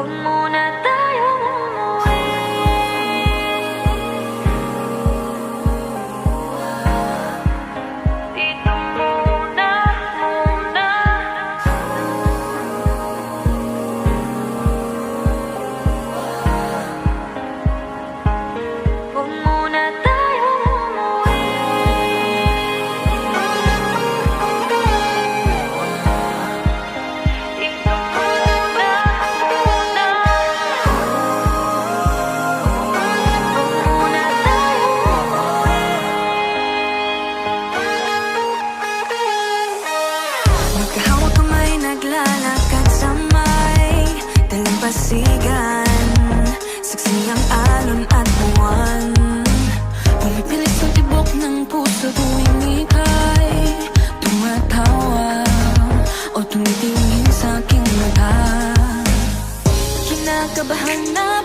Huwag muna tayong umuwi. Dito muna, muna. Huwag muna tayong umuwi. Dito muna, muna. Huwag muna tayong umuwi. Magkahawak kamay, naglalakad sa may dalampasigan. Saksi ang alon at buwan. Pumipilit sa tibok ng puso tuwing ika'y tumatawa o tumitingin sa aking mata. Kinakabahan na